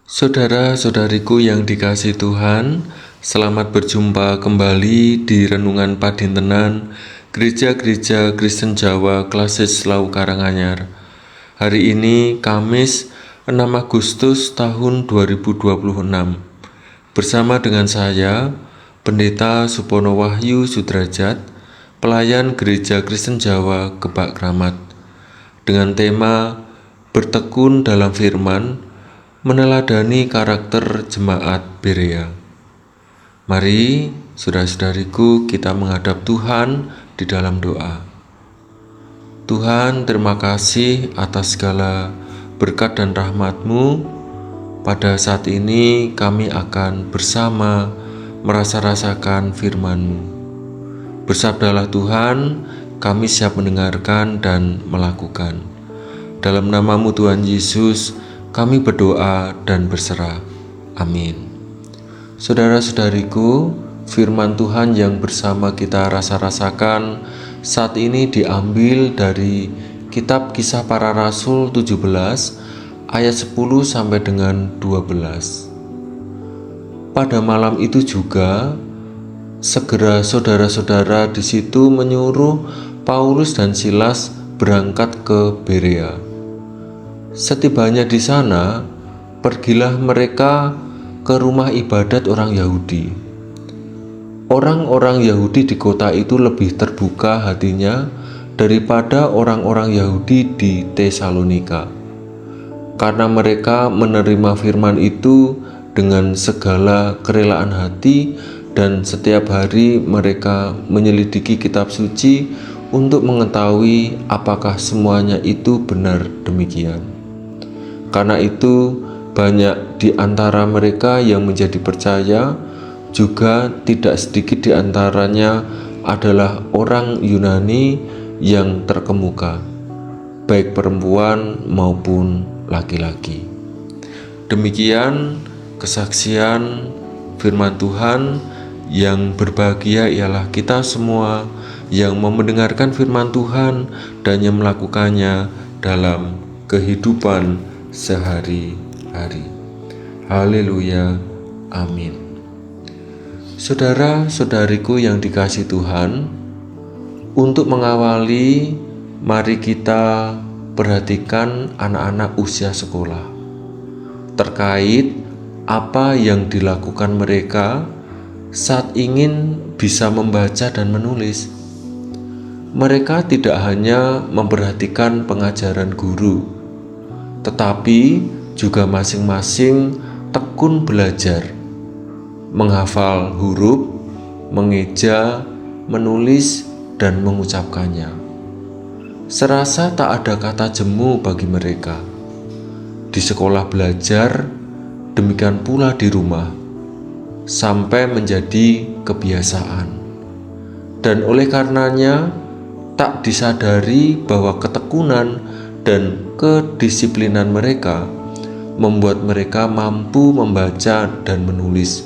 Saudara-saudariku yang dikasihi Tuhan, selamat berjumpa kembali di Renungan Padintenan Gereja-Gereja Kristen Jawa Klasis Lau Karanganyar. Hari ini Kamis 6 Agustus tahun 2026. Bersama dengan saya, Pendeta Supono Wahyu Sudrajat, pelayan Gereja Kristen Jawa Gebak Kramat, dengan tema Bertekun dalam Firman, meneladani karakter jemaat Berea. Mari, saudara-saudariku, kita menghadap Tuhan di dalam doa. Tuhan, terima kasih atas segala berkat dan rahmat-Mu. Pada saat ini kami akan bersama merasa-rasakan firman-Mu. Bersabdalah Tuhan, kami siap mendengarkan dan melakukan. Dalam nama-Mu Tuhan Yesus, kami berdoa dan berserah. Amin. Saudara-saudariku, firman Tuhan yang bersama kita rasa-rasakan saat ini diambil dari kitab Kisah Para Rasul 17 ayat 10 sampai dengan 12. Pada malam itu juga, segera saudara-saudara di situ menyuruh Paulus dan Silas berangkat ke Berea. Setibanya di sana, pergilah mereka ke rumah ibadat orang Yahudi. Orang-orang Yahudi di kota itu lebih terbuka hatinya daripada orang-orang Yahudi di Tesalonika, karena mereka menerima firman itu dengan segala kerelaan hati, dan setiap hari mereka menyelidiki kitab suci untuk mengetahui apakah semuanya itu benar demikian. Karena itu, banyak di antara mereka yang menjadi percaya, juga tidak sedikit di antaranya adalah orang Yunani yang terkemuka, baik perempuan maupun laki-laki. Demikian kesaksian firman Tuhan. Yang berbahagia ialah kita semua yang mau mendengarkan firman Tuhan dan yang melakukannya dalam kehidupan sehari-hari. Haleluya, amin. Saudara-saudariku yang dikasihi Tuhan, untuk mengawali, mari kita perhatikan anak-anak usia sekolah terkait apa yang dilakukan mereka saat ingin bisa membaca dan menulis. Mereka tidak hanya memperhatikan pengajaran guru, tetapi juga masing-masing tekun belajar, menghafal huruf, mengeja, menulis, dan mengucapkannya. Serasa tak ada kata jemu bagi mereka. Di sekolah belajar, demikian pula di rumah, sampai menjadi kebiasaan. Dan oleh karenanya, tak disadari bahwa ketekunan dan kedisiplinan mereka membuat mereka mampu membaca dan menulis,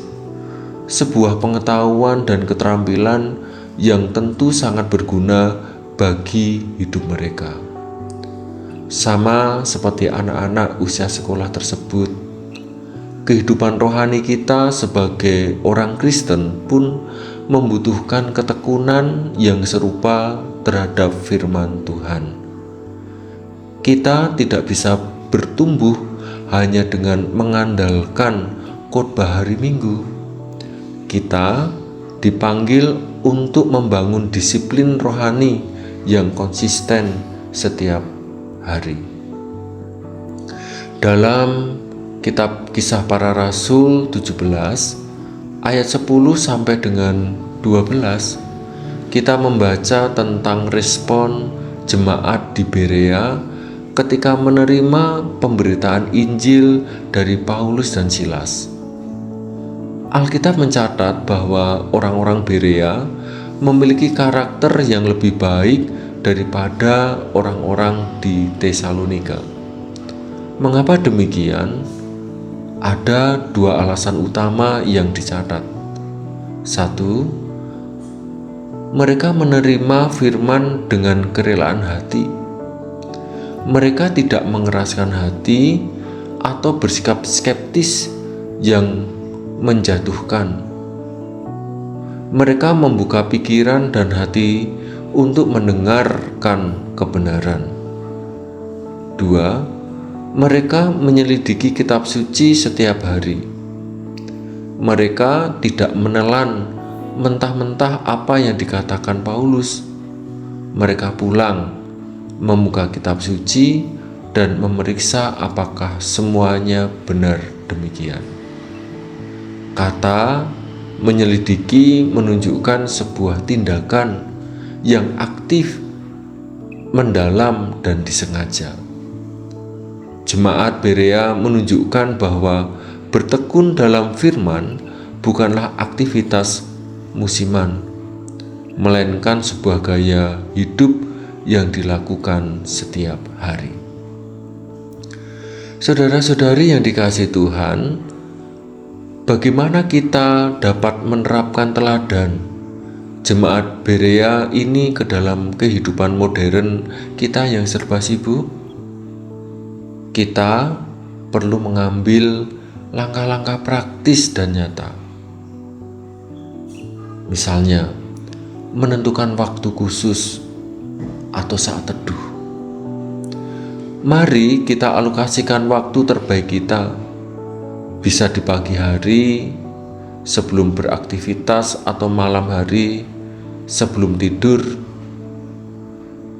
sebuah pengetahuan dan keterampilan yang tentu sangat berguna bagi hidup mereka. Sama seperti anak-anak usia sekolah tersebut, kehidupan rohani kita sebagai orang Kristen pun membutuhkan ketekunan yang serupa terhadap firman Tuhan. Kita tidak bisa bertumbuh hanya dengan mengandalkan khotbah hari Minggu. Kita dipanggil untuk membangun disiplin rohani yang konsisten setiap hari. Dalam kitab Kisah Para Rasul 17 ayat 10 sampai dengan 12, kita membaca tentang respon jemaat di Berea ketika menerima pemberitaan Injil dari Paulus dan Silas. Alkitab mencatat bahwa orang-orang Berea memiliki karakter yang lebih baik daripada orang-orang di Tesalonika. Mengapa demikian? Ada dua alasan utama yang dicatat. Satu, mereka menerima firman dengan kerelaan hati. Mereka tidak mengeraskan hati atau bersikap skeptis yang menjatuhkan. Mereka membuka pikiran dan hati untuk mendengarkan kebenaran. 2. Mereka menyelidiki kitab suci setiap hari. Mereka tidak menelan mentah-mentah apa yang dikatakan Paulus. Mereka pulang, membuka kitab suci, dan memeriksa apakah semuanya benar demikian. Kata menyelidiki menunjukkan sebuah tindakan yang aktif, mendalam, dan disengaja. Jemaat Berea menunjukkan bahwa bertekun dalam firman bukanlah aktivitas musiman, melainkan sebuah gaya hidup yang dilakukan setiap hari. Saudara-saudari yang dikasihi Tuhan, bagaimana kita dapat menerapkan teladan jemaat Berea ini ke dalam kehidupan modern kita yang serba sibuk? Kita perlu mengambil langkah-langkah praktis dan nyata. Misalnya, menentukan waktu khusus atau saat teduh. Mari kita alokasikan waktu terbaik kita. Bisa di pagi hari, sebelum beraktivitas, atau malam hari, sebelum tidur,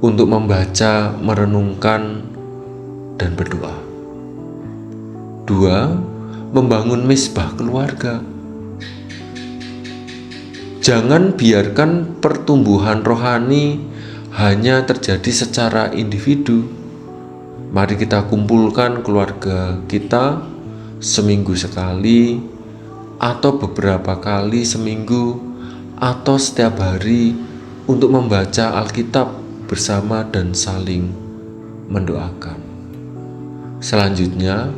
untuk membaca, merenungkan, dan berdoa. 2. Membangun misbah keluarga. Jangan biarkan pertumbuhan rohani hanya terjadi secara individu. Mari kita kumpulkan keluarga kita seminggu sekali, atau beberapa kali seminggu, atau setiap hari untuk membaca Alkitab bersama dan saling mendoakan. Selanjutnya,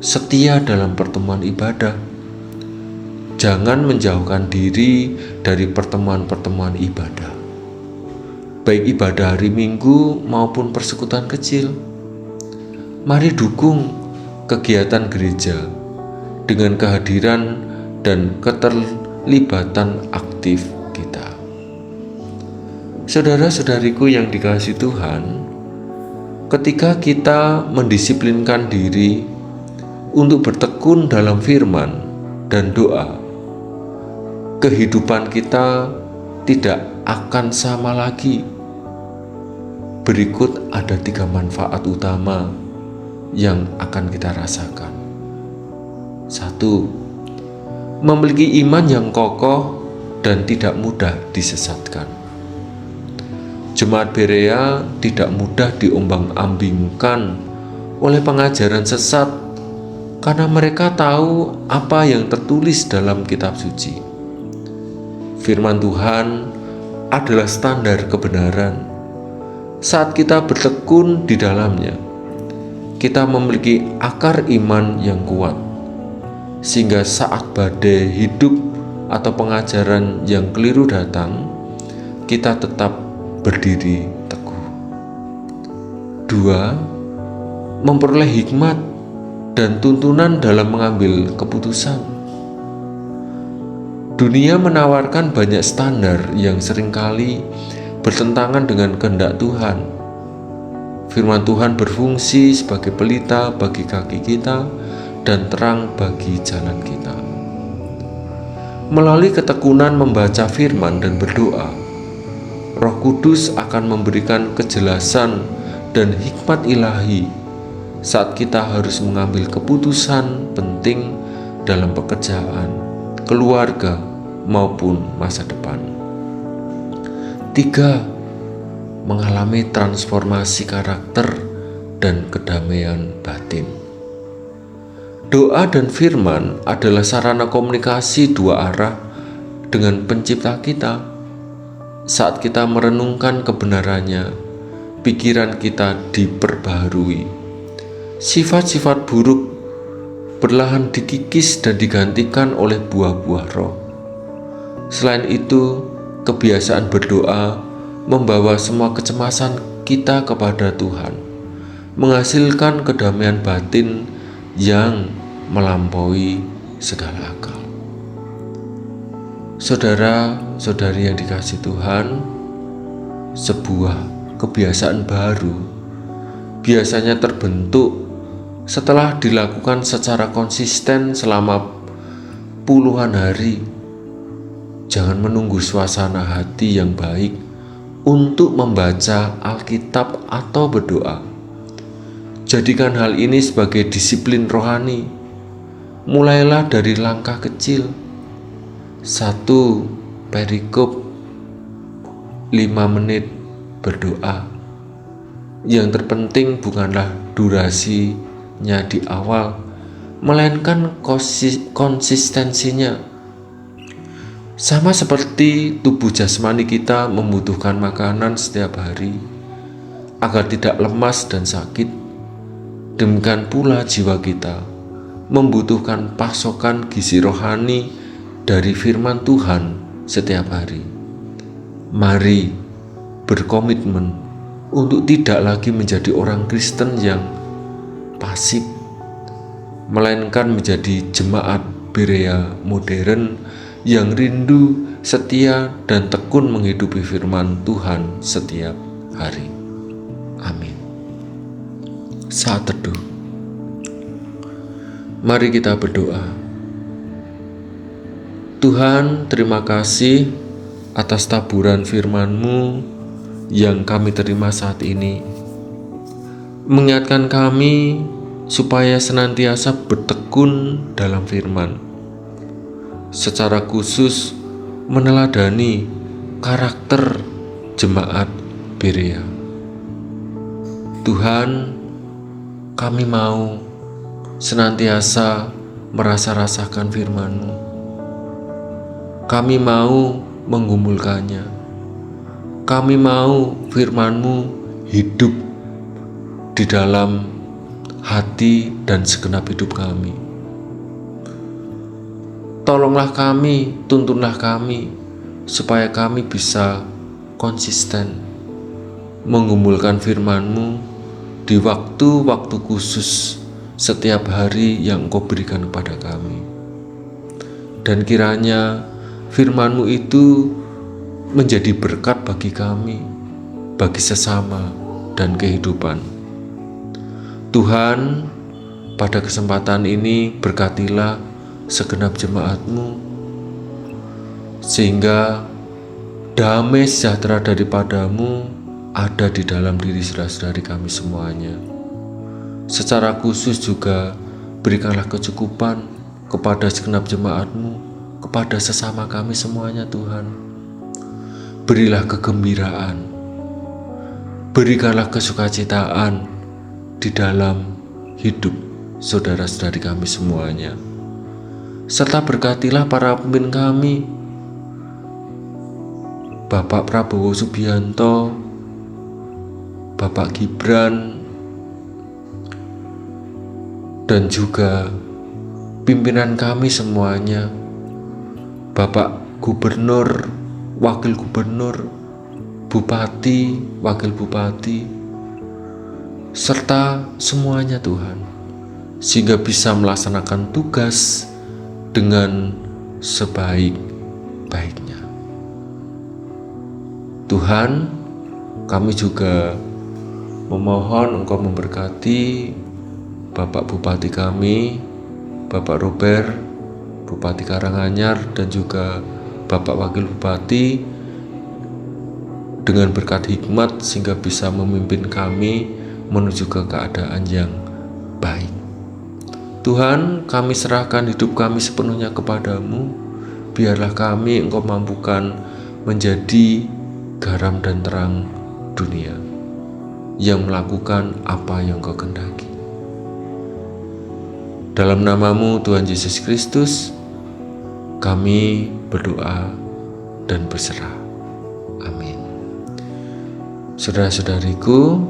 setia dalam pertemuan ibadah. Jangan menjauhkan diri dari pertemuan-pertemuan ibadah, baik ibadah hari Minggu maupun persekutuan kecil. Mari dukung kegiatan gereja dengan kehadiran dan keterlibatan aktif kita. Saudara-saudariku yang dikasihi Tuhan, ketika kita mendisiplinkan diri untuk bertekun dalam firman dan doa, kehidupan kita tidak akan sama lagi. Berikut ada 3 manfaat utama yang akan kita rasakan. 1. Memiliki iman yang kokoh dan tidak mudah disesatkan. Jemaat Berea tidak mudah diombang-ambingkan oleh pengajaran sesat karena mereka tahu apa yang tertulis dalam kitab suci. Firman Tuhan adalah standar kebenaran. Saat kita bertekun di dalamnya, kita memiliki akar iman yang kuat, sehingga saat badai hidup atau pengajaran yang keliru datang, kita tetap berdiri teguh. 2. Memperoleh hikmat dan tuntunan dalam mengambil keputusan. Dunia menawarkan banyak standar yang seringkali bertentangan dengan kehendak Tuhan. Firman Tuhan berfungsi sebagai pelita bagi kaki kita dan terang bagi jalan kita. Melalui ketekunan membaca firman dan berdoa, Roh Kudus akan memberikan kejelasan dan hikmat ilahi saat kita harus mengambil keputusan penting dalam pekerjaan, keluarga, maupun masa depan. 3. Mengalami transformasi karakter dan kedamaian batin. Doa dan firman adalah sarana komunikasi 2 arah dengan Pencipta kita. Saat kita merenungkan kebenarannya, pikiran kita diperbaharui. Sifat-sifat buruk perlahan dikikis dan digantikan oleh buah-buah roh. Selain itu, kebiasaan berdoa membawa semua kecemasan kita kepada Tuhan, menghasilkan kedamaian batin yang melampaui segala akal. Saudara-saudari yang dikasihi Tuhan, sebuah kebiasaan baru biasanya terbentuk setelah dilakukan secara konsisten selama puluhan hari. Jangan menunggu suasana hati yang baik untuk membaca Alkitab atau berdoa. Jadikan hal ini sebagai disiplin rohani. Mulailah dari langkah kecil. 1 perikop 5 menit berdoa. Yang terpenting bukanlah durasinya di awal, melainkan konsistensinya. Sama seperti tubuh jasmani kita membutuhkan makanan setiap hari agar tidak lemas dan sakit, demikian pula jiwa kita membutuhkan pasokan gizi rohani dari firman Tuhan setiap hari. Mari berkomitmen untuk tidak lagi menjadi orang Kristen yang pasif, melainkan menjadi jemaat Berea modern yang rindu, setia, dan tekun menghidupi firman Tuhan setiap hari. Amin. Saat teduh, mari kita berdoa. Tuhan, terima kasih atas taburan firman-Mu yang kami terima saat ini. Mengingatkan kami supaya senantiasa bertekun dalam firman. Secara khusus meneladani karakter jemaat Berea. Tuhan, kami mau senantiasa merasa-rasakan firman-Mu. Kami mau menggumulkannya. Kami mau firman-Mu hidup di dalam hati dan segenap hidup kami. Tolonglah kami, tuntunlah kami, supaya kami bisa konsisten menggumulkan firman-Mu di waktu-waktu khusus setiap hari yang Engkau berikan kepada kami. Dan kiranya firman-Mu itu menjadi berkat bagi kami, bagi sesama, dan kehidupan. Tuhan, pada kesempatan ini berkatilah segenap jemaat-Mu, sehingga damai sejahtera daripada-Mu ada di dalam diri saudara-saudari kami semuanya. Secara khusus juga berikanlah kecukupan kepada segenap jemaat-Mu, kepada sesama kami semuanya Tuhan. Berilah kegembiraan, berikanlah kesukacitaan di dalam hidup saudara-saudari kami semuanya. Serta berkatilah para pemimpin kami, Bapak Prabowo Subianto, Bapak Gibran, dan juga pimpinan kami semuanya, Bapak Gubernur, Wakil Gubernur, Bupati, Wakil Bupati, serta semuanya Tuhan, sehingga bisa melaksanakan tugas dengan sebaik-baiknya. Tuhan, kami juga memohon Engkau memberkati Bapak Bupati kami, Bapak Robert, Bupati Karanganyar, dan juga Bapak Wakil Bupati, dengan berkat hikmat sehingga bisa memimpin kami menuju ke keadaan yang baik. Tuhan, kami serahkan hidup kami sepenuhnya kepadamu. Biarlah kami Engkau mampukan menjadi garam dan terang dunia yang melakukan apa yang Engkau kehendaki. Dalam nama-Mu Tuhan Yesus Kristus, kami berdoa dan berserah. Amin. Saudara-saudariku,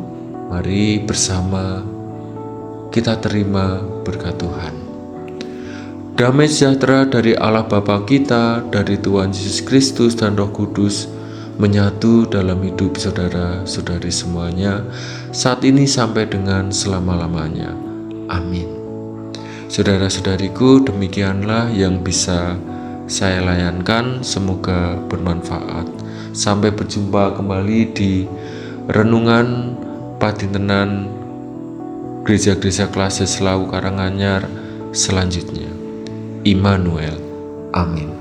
mari bersama kita terima berkat Tuhan. Damai sejahtera dari Allah Bapa kita, dari Tuhan Yesus Kristus dan Roh Kudus menyatu dalam hidup saudara-saudari semuanya, saat ini sampai dengan selama-lamanya. Amin. Saudara-saudariku, demikianlah yang bisa saya layankan. Semoga bermanfaat. Sampai berjumpa kembali di renungan Padintenan Gereja-gereja Klase Selawu Karanganyar selanjutnya. Immanuel. Amin.